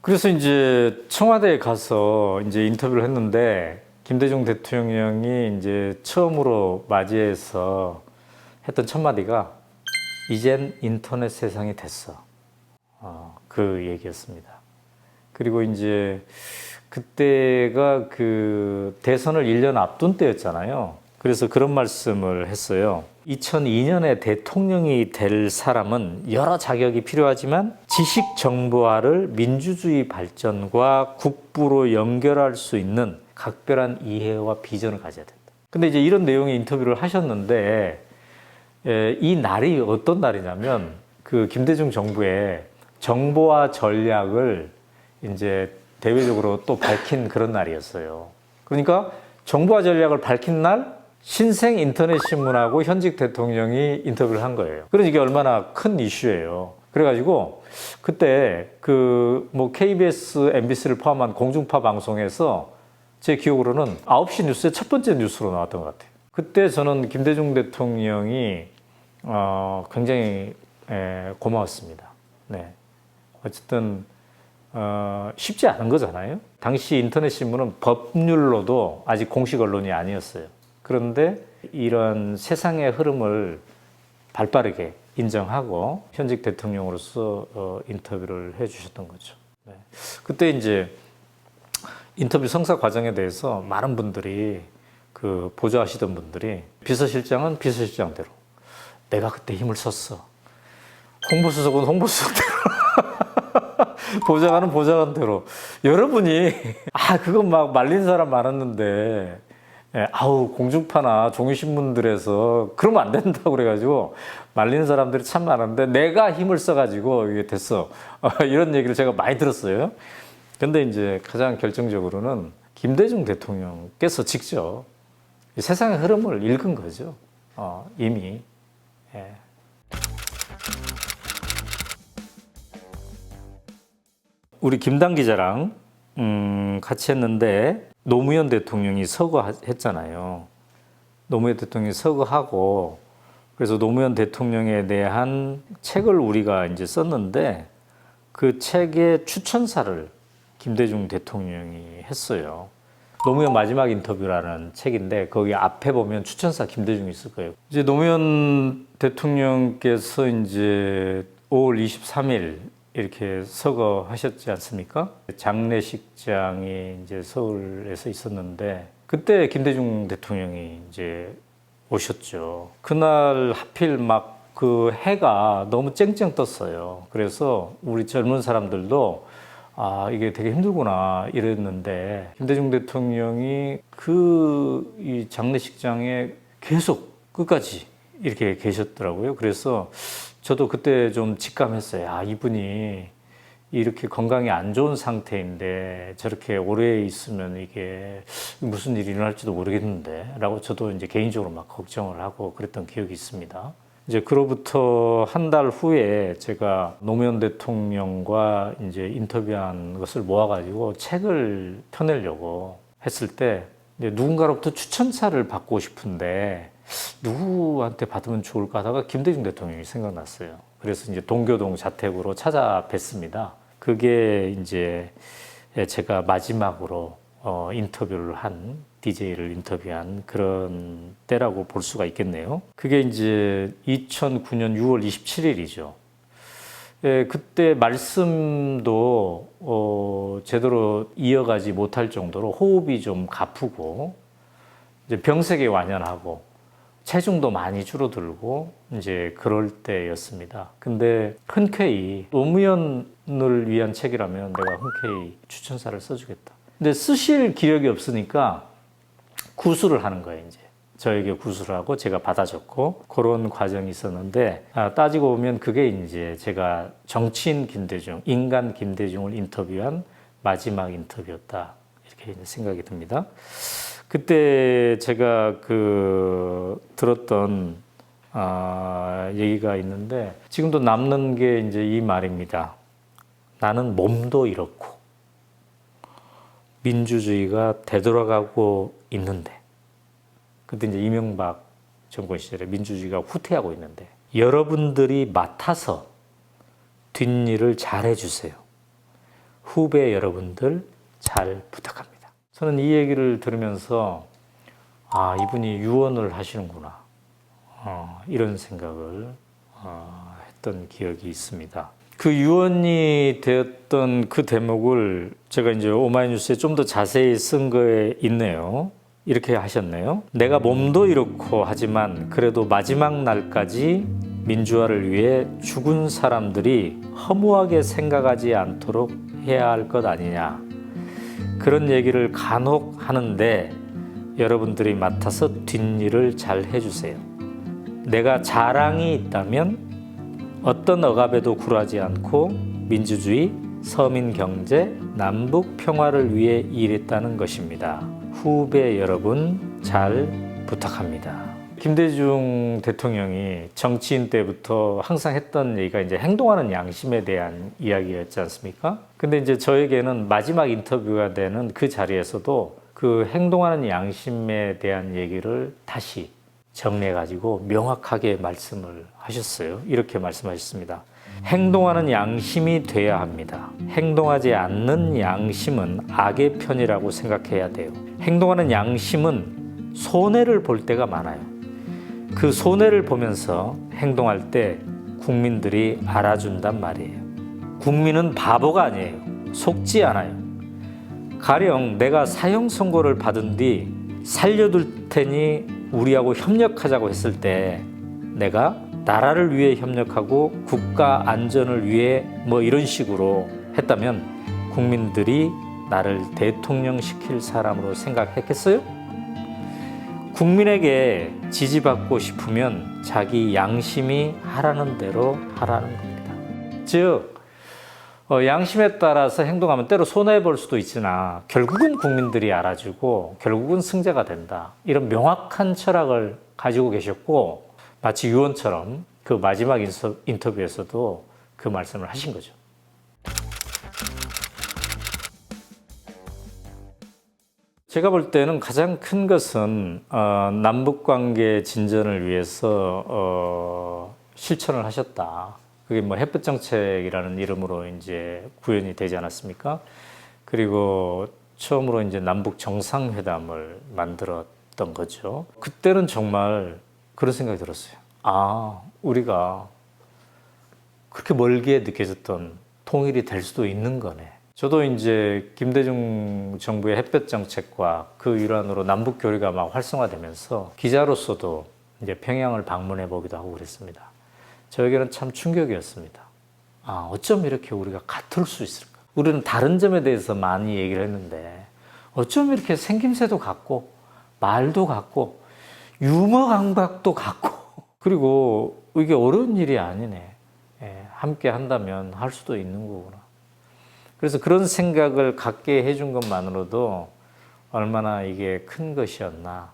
그래서 이제 청와대에 가서 이제 인터뷰를 했는데 김대중 대통령이 이제 처음으로 맞이해서 했던 첫 마디가 이젠 인터넷 세상이 됐어. 그 얘기였습니다. 그리고 이제 그때가 그 대선을 1년 앞둔 때였잖아요. 그래서 그런 말씀을 했어요. 2002년에 대통령이 될 사람은 여러 자격이 필요하지만 지식 정보화를 민주주의 발전과 국부로 연결할 수 있는 각별한 이해와 비전을 가져야 된다. 근데 이제 이런 내용의 인터뷰를 하셨는데 이 날이 어떤 날이냐면 그 김대중 정부의 정보화 전략을 이제 대외적으로 또 밝힌 그런 날이었어요. 그러니까 정보화 전략을 밝힌 날 신생 인터넷 신문하고 현직 대통령이 인터뷰를 한 거예요. 그래서 이게 얼마나 큰 이슈예요. 그래가지고 그때 그 뭐 KBS, MBC를 포함한 공중파 방송에서 제 기억으로는 9시 뉴스의 첫 번째 뉴스로 나왔던 것 같아요. 그때 저는 김대중 대통령이 굉장히 고마웠습니다. 네. 어쨌든 쉽지 않은 거잖아요. 당시 인터넷 신문은 법률로도 아직 공식 언론이 아니었어요. 그런데 이런 세상의 흐름을 발빠르게 인정하고 현직 대통령으로서 인터뷰를 해주셨던 거죠. 네. 그때 이제 인터뷰 성사 과정에 대해서 많은 분들이 그 보좌하시던 분들이 비서실장은 비서실장대로, 내가 그때 힘을 썼어. 홍보수석은 홍보수석대로, 보좌관은 보좌관대로. 여러분이 그건 막 말린 사람 많았는데 아우 공중파나 종이신문들에서 그러면 안 된다고 그래가지고 말리는 사람들이 참 많은데 내가 힘을 써가지고 이게 됐어. 이런 얘기를 제가 많이 들었어요. 근데 이제 가장 결정적으로는 김대중 대통령께서 직접 세상의 흐름을 읽은 거죠. 이미. 예. 우리 김당 기자랑 같이 했는데 노무현 대통령이 서거했잖아요. 노무현 대통령이 서거하고 그래서 노무현 대통령에 대한 책을 우리가 이제 썼는데 그 책의 추천사를 김대중 대통령이 했어요. 노무현 마지막 인터뷰라는 책인데 거기 앞에 보면 추천사 김대중이 있을 거예요. 이제 노무현 대통령께서 이제 5월 23일 이렇게 서거하셨지 않습니까? 장례식장이 이제 서울에서 있었는데 그때 김대중 대통령이 이제 오셨죠. 그날 하필 막 그 해가 너무 쨍쨍 떴어요. 그래서 우리 젊은 사람들도 이게 되게 힘들구나 이랬는데 김대중 대통령이 이 장례식장에 계속 끝까지 이렇게 계셨더라고요. 그래서 저도 그때 좀 직감했어요. 이분이 이렇게 건강이 안 좋은 상태인데 저렇게 오래 있으면 이게 무슨 일이 일어날지도 모르겠는데 라고 저도 이제 개인적으로 막 걱정을 하고 그랬던 기억이 있습니다. 이제 그로부터 한 달 후에 제가 노무현 대통령과 이제 인터뷰한 것을 모아가지고 책을 펴내려고 했을 때 누군가로부터 추천사를 받고 싶은데 누구한테 받으면 좋을까 하다가 김대중 대통령이 생각났어요. 그래서 이제 동교동 자택으로 찾아뵀습니다. 그게 이제 제가 마지막으로 인터뷰를 한 DJ를 인터뷰한 그런 때라고 볼 수가 있겠네요. 그게 이제 2009년 6월 27일이죠. 그때 말씀도 제대로 이어가지 못할 정도로 호흡이 좀 가쁘고 이제 병색이 완연하고 체중도 많이 줄어들고 이제 그럴 때였습니다. 근데 흔쾌히 노무현을 위한 책이라면 내가 흔쾌히 추천사를 써주겠다. 근데 쓰실 기력이 없으니까 구술을 하는 거예요, 이제. 저에게 구술을 하고 제가 받아줬고 그런 과정이 있었는데 따지고 보면 그게 이제 제가 정치인 김대중, 인간 김대중을 인터뷰한 마지막 인터뷰였다. 이렇게 생각이 듭니다. 그때 제가 들었던 얘기가 있는데 지금도 남는 게 이제 이 말입니다. 나는 몸도 잃었고 민주주의가 되돌아가고 있는데 그때 이제 이명박 정권 시절에 민주주의가 후퇴하고 있는데 여러분들이 맡아서 뒷일을 잘해 주세요. 후배 여러분들 잘 부탁합니다. 저는 이 얘기를 들으면서 이분이 유언을 하시는구나 이런 생각을 했던 기억이 있습니다. 그 유언이 되었던 그 대목을 제가 이제 오마이뉴스에 좀 더 자세히 쓴 거에 있네요. 이렇게 하셨네요. 내가 몸도 이렇고 하지만 그래도 마지막 날까지 민주화를 위해 죽은 사람들이 허무하게 생각하지 않도록 해야 할 것 아니냐. 그런 얘기를 간혹 하는데 여러분들이 맡아서 뒷일을 잘 해주세요. 내가 자랑이 있다면 어떤 억압에도 굴하지 않고 민주주의, 서민 경제, 남북 평화를 위해 일했다는 것입니다. 후배 여러분 잘 부탁합니다. 김대중 대통령이 정치인 때부터 항상 했던 얘기가 이제 행동하는 양심에 대한 이야기였지 않습니까? 근데 이제 저에게는 마지막 인터뷰가 되는 그 자리에서도 그 행동하는 양심에 대한 얘기를 다시 정리해가지고 명확하게 말씀을 하셨어요. 이렇게 말씀하셨습니다. 행동하는 양심이 돼야 합니다. 행동하지 않는 양심은 악의 편이라고 생각해야 돼요. 행동하는 양심은 손해를 볼 때가 많아요. 그 손해를 보면서 행동할 때 국민들이 알아준단 말이에요. 국민은 바보가 아니에요. 속지 않아요. 가령 내가 사형 선고를 받은 뒤 살려둘 테니 우리하고 협력하자고 했을 때 내가 나라를 위해 협력하고 국가 안전을 위해 뭐 이런 식으로 했다면 국민들이 나를 대통령 시킬 사람으로 생각했겠어요? 국민에게 지지받고 싶으면 자기 양심이 하라는 대로 하라는 겁니다. 즉 양심에 따라서 행동하면 때로 손해볼 수도 있으나 결국은 국민들이 알아주고 결국은 승자가 된다. 이런 명확한 철학을 가지고 계셨고 마치 유언처럼 그 마지막 인터뷰에서도 그 말씀을 하신 거죠. 제가 볼 때는 가장 큰 것은 남북관계 진전을 위해서 실천을 하셨다. 그게 뭐 햇볕 정책이라는 이름으로 이제 구현이 되지 않았습니까? 그리고 처음으로 이제 남북 정상회담을 만들었던 거죠. 그때는 정말 그런 생각이 들었어요. 우리가 그렇게 멀게 느껴졌던 통일이 될 수도 있는 거네. 저도 이제 김대중 정부의 햇볕 정책과 그 일환으로 남북 교류가 막 활성화되면서 기자로서도 이제 평양을 방문해 보기도 하고 그랬습니다. 저에게는 참 충격이었습니다. 어쩜 이렇게 우리가 같을 수 있을까? 우리는 다른 점에 대해서 많이 얘기를 했는데 어쩜 이렇게 생김새도 같고 말도 같고 유머 감각도 같고 그리고 이게 어려운 일이 아니네. 함께 한다면 할 수도 있는 거구나. 그래서 그런 생각을 갖게 해준 것만으로도 얼마나 이게 큰 것이었나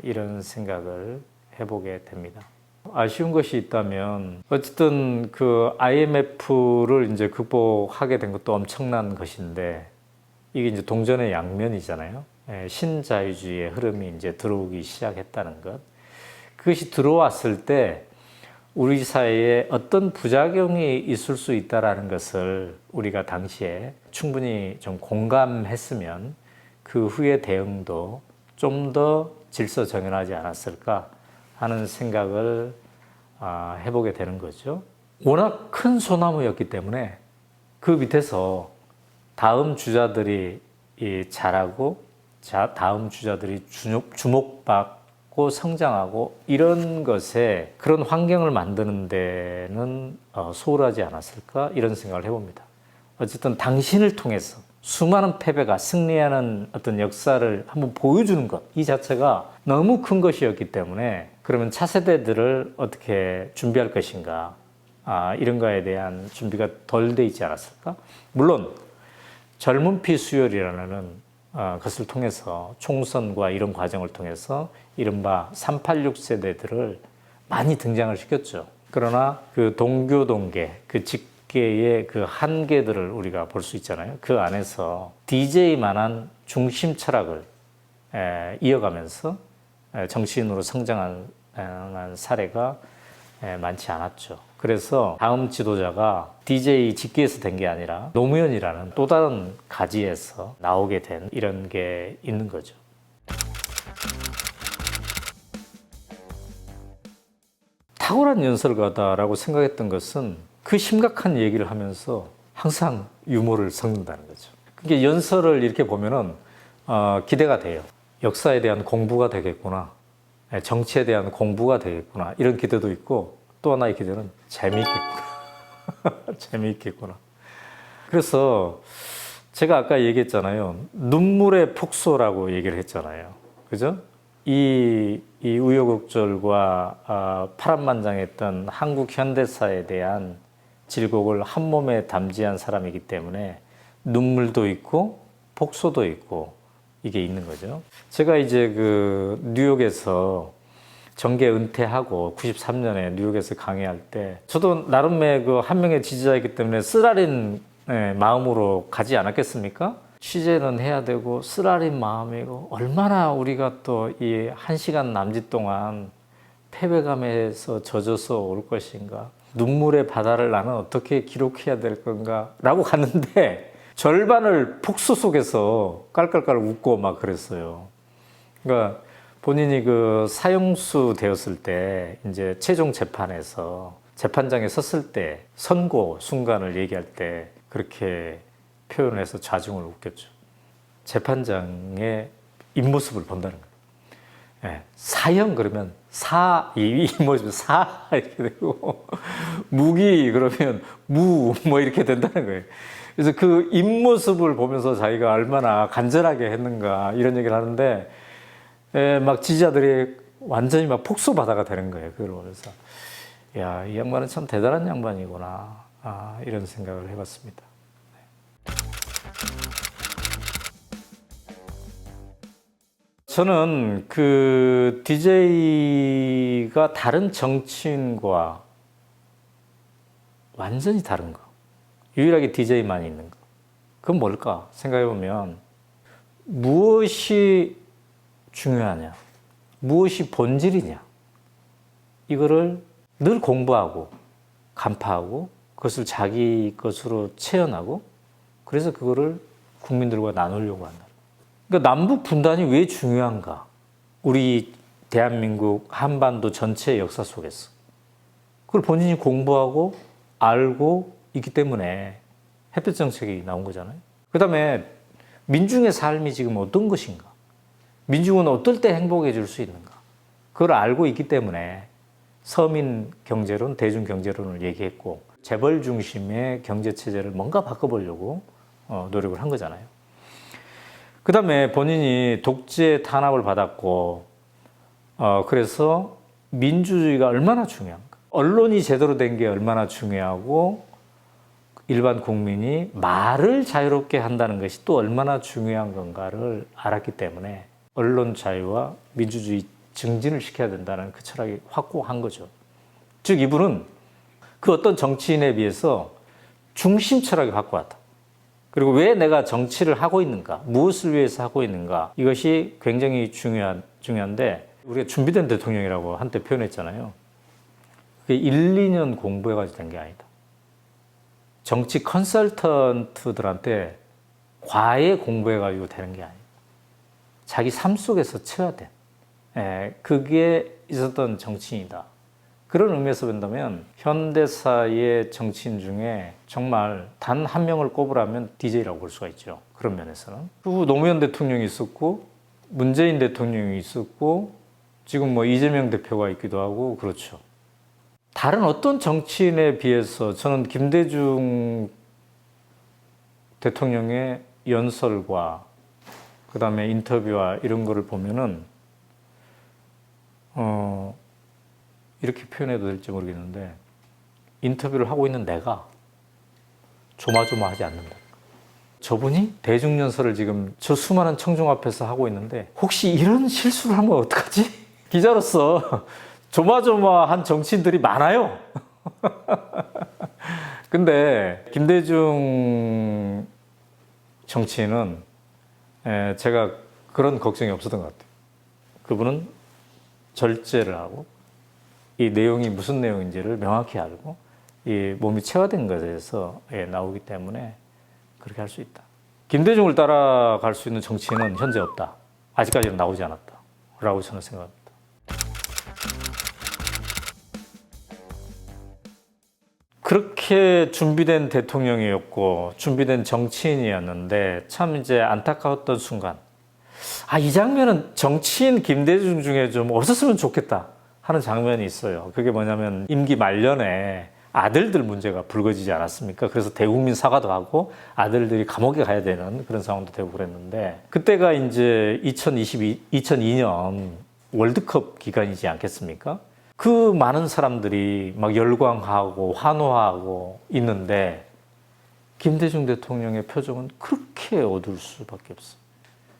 이런 생각을 해보게 됩니다. 아쉬운 것이 있다면 어쨌든 그 IMF를 이제 극복하게 된 것도 엄청난 것인데 이게 이제 동전의 양면이잖아요. 신자유주의의 흐름이 이제 들어오기 시작했다는 것. 그것이 들어왔을 때 우리 사회에 어떤 부작용이 있을 수 있다는 것을 우리가 당시에 충분히 좀 공감했으면 그 후의 대응도 좀 더 질서정연하지 않았을까 하는 생각을 해보게 되는 거죠. 워낙 큰 소나무였기 때문에 그 밑에서 다음 주자들이 자라고 다음 주자들이 주목받고 성장하고 이런 것에 그런 환경을 만드는 데는 소홀하지 않았을까 이런 생각을 해봅니다. 어쨌든 당신을 통해서 수많은 패배가 승리하는 어떤 역사를 한번 보여주는 것 이 자체가 너무 큰 것이었기 때문에 그러면 차세대들을 어떻게 준비할 것인가 이런 거에 대한 준비가 덜 돼 있지 않았을까? 물론 젊은 피 수혈이라는 것을 통해서 총선과 이런 과정을 통해서 이른바 386 세대들을 많이 등장을 시켰죠. 그러나 그 동교동계, 그 직계의 그 한계들을 우리가 볼 수 있잖아요. 그 안에서 DJ만한 중심 철학을 이어가면서 정치인으로 성장한 사례가 많지 않았죠. 그래서 다음 지도자가 DJ 직계에서 된 게 아니라 노무현이라는 또 다른 가지에서 나오게 된 이런 게 있는 거죠. 탁월한 연설가다라고 생각했던 것은 그 심각한 얘기를 하면서 항상 유머를 섞는다는 거죠. 그게 연설을 이렇게 보면은 기대가 돼요. 역사에 대한 공부가 되겠구나. 정치에 대한 공부가 되겠구나. 이런 기대도 있고 또 하나의 기대는 재미있겠구나. 재미있겠구나. 그래서 제가 아까 얘기했잖아요. 눈물의 폭소라고 얘기를 했잖아요. 그죠? 이 우여곡절과 파란만장했던 한국 현대사에 대한 질곡을 한 몸에 담지한 사람이기 때문에 눈물도 있고 폭소도 있고 이게 있는 거죠. 제가 이제 그 뉴욕에서 정계 은퇴하고 93년에 뉴욕에서 강의할 때 저도 나름의 그 한 명의 지지자이기 때문에 쓰라린 마음으로 가지 않았겠습니까? 취재는 해야 되고 쓰라린 마음이고 얼마나 우리가 또 이 1시간 남짓 동안 패배감에서 젖어서 올 것인가, 눈물의 바다를 나는 어떻게 기록해야 될 건가 라고 갔는데 절반을 폭소 속에서 깔깔깔 웃고 막 그랬어요. 그러니까 본인이 그 사형수 되었을 때 이제 최종 재판에서 재판장에 섰을 때 선고 순간을 얘기할 때 그렇게 표현을 해서 좌중을 웃겼죠. 재판장의 입모습을 본다는 거예요. 예, 사형 그러면 이 모습 이렇게 되고 무기 그러면 뭐 이렇게 된다는 거예요. 그래서 그 입모습을 보면서 자기가 얼마나 간절하게 했는가 이런 얘기를 하는데 막 지지자들이 완전히 막 폭소 바다가 되는 거예요. 그걸 보면서 야, 이 양반은 참 대단한 양반이구나 이런 생각을 해봤습니다. 저는 그 DJ가 다른 정치인과 완전히 다른 거, 유일하게 DJ만 있는 거, 그건 뭘까 생각해보면 무엇이 중요하냐, 무엇이 본질이냐, 이거를 늘 공부하고 간파하고 그것을 자기 것으로 체현하고 그래서 그거를 국민들과 나누려고 한다. 그러니까 남북 분단이 왜 중요한가? 우리 대한민국 한반도 전체의 역사 속에서 그걸 본인이 공부하고 알고 있기 때문에 햇볕 정책이 나온 거잖아요. 그 다음에 민중의 삶이 지금 어떤 것인가? 민중은 어떨 때 행복해질 수 있는가? 그걸 알고 있기 때문에 서민 경제론, 대중 경제론을 얘기했고 재벌 중심의 경제 체제를 뭔가 바꿔보려고 노력을 한 거잖아요. 그 다음에 본인이 독재 탄압을 받았고 그래서 민주주의가 얼마나 중요한가, 언론이 제대로 된 게 얼마나 중요하고 일반 국민이 말을 자유롭게 한다는 것이 또 얼마나 중요한 건가를 알았기 때문에 언론 자유와 민주주의 증진을 시켜야 된다는 그 철학이 확고한 거죠. 즉 이분은 그 어떤 정치인에 비해서 중심 철학이 확고하다. 그리고 왜 내가 정치를 하고 있는가, 무엇을 위해서 하고 있는가, 이것이 굉장히 중요한데 우리가 준비된 대통령이라고 한때 표현했잖아요. 그게 1, 2년 공부해가지고 된 게 아니다. 정치 컨설턴트들한테 과외 공부해가지고 되는 게 아니다. 자기 삶 속에서 체화된 그게 있었던 정치인이다. 그런 의미에서 본다면 현대사의 정치인 중에 정말 단 한 명을 꼽으라면 DJ라고 볼 수가 있죠. 그런 면에서는. 그리고 노무현 대통령이 있었고 문재인 대통령이 있었고 지금 뭐 이재명 대표가 있기도 하고 그렇죠. 다른 어떤 정치인에 비해서 저는 김대중 대통령의 연설과 그 다음에 인터뷰와 이런 거를 보면은 이렇게 표현해도 될지 모르겠는데 인터뷰를 하고 있는 내가 조마조마하지 않는다. 저분이 대중연설을 지금 저 수많은 청중 앞에서 하고 있는데 혹시 이런 실수를 하면 어떡하지? 기자로서 조마조마한 정치인들이 많아요. 근데 김대중 정치인은 제가 그런 걱정이 없었던 것 같아요. 그분은 절제를 하고 이 내용이 무슨 내용인지를 명확히 알고 이 몸이 체화된 것에서 나오기 때문에 그렇게 할 수 있다. 김대중을 따라갈 수 있는 정치인은 현재 없다. 아직까지는 나오지 않았다. 라고 저는 생각합니다. 그렇게 준비된 대통령이었고 준비된 정치인이었는데 참 이제 안타까웠던 순간, 이 장면은 정치인 김대중 중에 좀 없었으면 좋겠다 하는 장면이 있어요. 그게 뭐냐면 임기 말년에 아들들 문제가 불거지지 않았습니까? 그래서 대국민 사과도 하고 아들들이 감옥에 가야 되는 그런 상황도 되고 그랬는데, 그때가 이제 2002년 월드컵 기간이지 않겠습니까? 그 많은 사람들이 막 열광하고 환호하고 있는데 김대중 대통령의 표정은 그렇게 어두울 수밖에 없어요.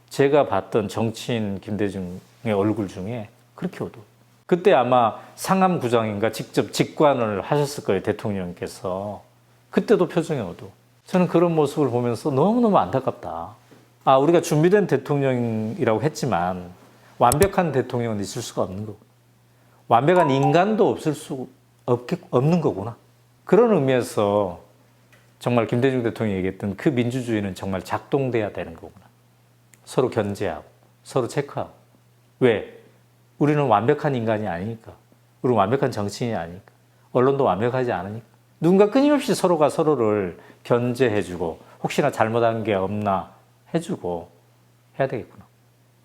제가 봤던 정치인 김대중의 얼굴 중에 그렇게 어두워. 그때 아마 상암구장인가 직접 직관을 하셨을 거예요, 대통령께서. 그때도 표정이 어두워. 저는 그런 모습을 보면서 너무너무 안타깝다. 우리가 준비된 대통령이라고 했지만 완벽한 대통령은 있을 수가 없는 거고, 완벽한 인간도 없는 거구나. 그런 의미에서 정말 김대중 대통령이 얘기했던 그 민주주의는 정말 작동돼야 되는 거구나. 서로 견제하고 서로 체크하고. 왜? 우리는 완벽한 인간이 아니니까. 우리는 완벽한 정치인이 아니니까. 언론도 완벽하지 않으니까. 누군가 끊임없이 서로가 서로를 견제해주고 혹시나 잘못한 게 없나 해주고 해야 되겠구나.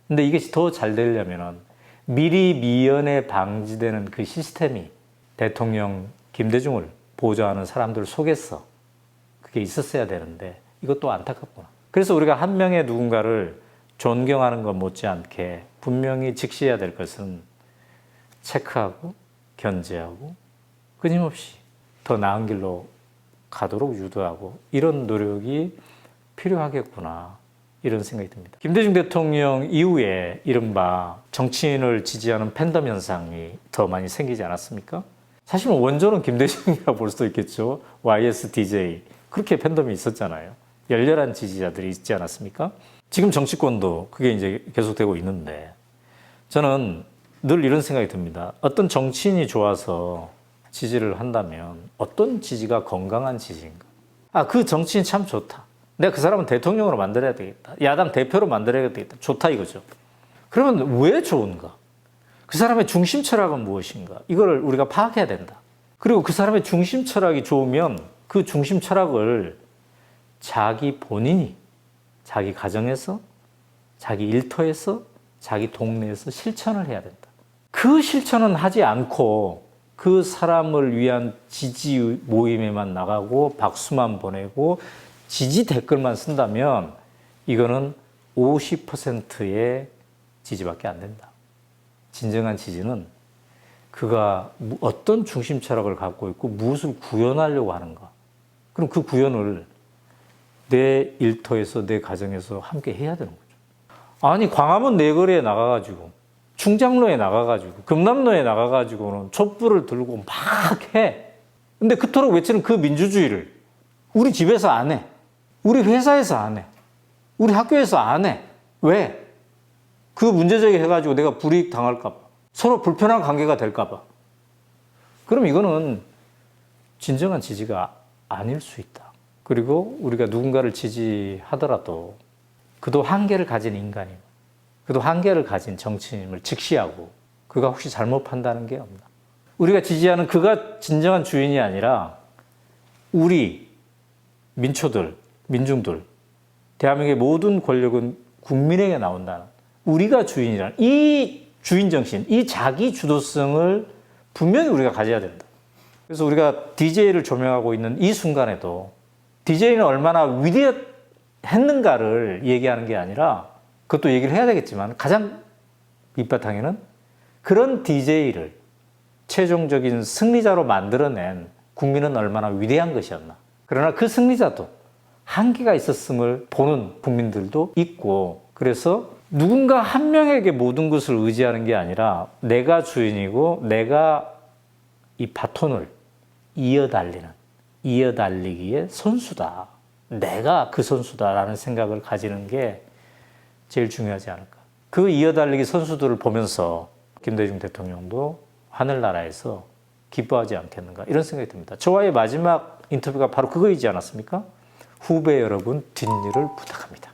근데 이게 더 잘 되려면은 미리 미연에 방지되는 그 시스템이 대통령 김대중을 보좌하는 사람들 속에서 그게 있었어야 되는데 이것도 안타깝구나. 그래서 우리가 한 명의 누군가를 존경하는 것 못지않게 분명히 직시해야 될 것은 체크하고 견제하고 끊임없이 더 나은 길로 가도록 유도하고, 이런 노력이 필요하겠구나, 이런 생각이 듭니다. 김대중 대통령 이후에 이른바 정치인을 지지하는 팬덤 현상이 더 많이 생기지 않았습니까? 사실은 원조는 김대중이라고 볼 수도 있겠죠. YSDJ 그렇게 팬덤이 있었잖아요. 열렬한 지지자들이 있지 않았습니까? 지금 정치권도 그게 이제 계속되고 있는데, 저는 늘 이런 생각이 듭니다. 어떤 정치인이 좋아서 지지를 한다면 어떤 지지가 건강한 지지인가? 그 정치인 참 좋다. 내가 그 사람은 대통령으로 만들어야 되겠다. 야당 대표로 만들어야 되겠다. 좋다 이거죠. 그러면 왜 좋은가? 그 사람의 중심 철학은 무엇인가? 이걸 우리가 파악해야 된다. 그리고 그 사람의 중심 철학이 좋으면 그 중심 철학을 자기 본인이 자기 가정에서, 자기 일터에서, 자기 동네에서 실천을 해야 된다. 그 실천은 하지 않고 그 사람을 위한 지지 모임에만 나가고 박수만 보내고 지지 댓글만 쓴다면 이거는 50%의 지지밖에 안 된다. 진정한 지지는 그가 어떤 중심 철학을 갖고 있고 무엇을 구현하려고 하는가. 그럼 그 구현을 내 일터에서, 내 가정에서 함께 해야 되는 거죠. 광화문 내거리에 나가가지고, 충장로에 나가가지고, 금남로에 나가가지고는 촛불을 들고 막 해. 근데 그토록 외치는 그 민주주의를 우리 집에서 안 해. 우리 회사에서 안 해. 우리 학교에서 안 해. 왜? 그 문제제기 해가지고 내가 불이익 당할까봐. 서로 불편한 관계가 될까봐. 그럼 이거는 진정한 지지가 아닐 수 있다. 그리고 우리가 누군가를 지지하더라도 그도 한계를 가진 인간임, 그도 한계를 가진 정치인을 직시하고 그가 혹시 잘못 판다는 게 없나. 우리가 지지하는 그가 진정한 주인이 아니라 우리 민초들, 민중들, 대한민국의 모든 권력은 국민에게 나온다는, 우리가 주인이라는 이 주인정신, 이 자기 주도성을 분명히 우리가 가져야 된다. 그래서 우리가 DJ를 조명하고 있는 이 순간에도 DJ는 얼마나 위대했는가를 얘기하는 게 아니라, 그것도 얘기를 해야 되겠지만 가장 밑바탕에는 그런 DJ를 최종적인 승리자로 만들어낸 국민은 얼마나 위대한 것이었나. 그러나 그 승리자도 한계가 있었음을 보는 국민들도 있고, 그래서 누군가 한 명에게 모든 것을 의지하는 게 아니라 내가 주인이고 내가 이 바톤을 이어달리기의 선수다. 내가 그 선수다라는 생각을 가지는 게 제일 중요하지 않을까. 그 이어달리기 선수들을 보면서 김대중 대통령도 하늘나라에서 기뻐하지 않겠는가 이런 생각이 듭니다. 저와의 마지막 인터뷰가 바로 그거이지 않았습니까? 후배 여러분 뒷일을 부탁합니다.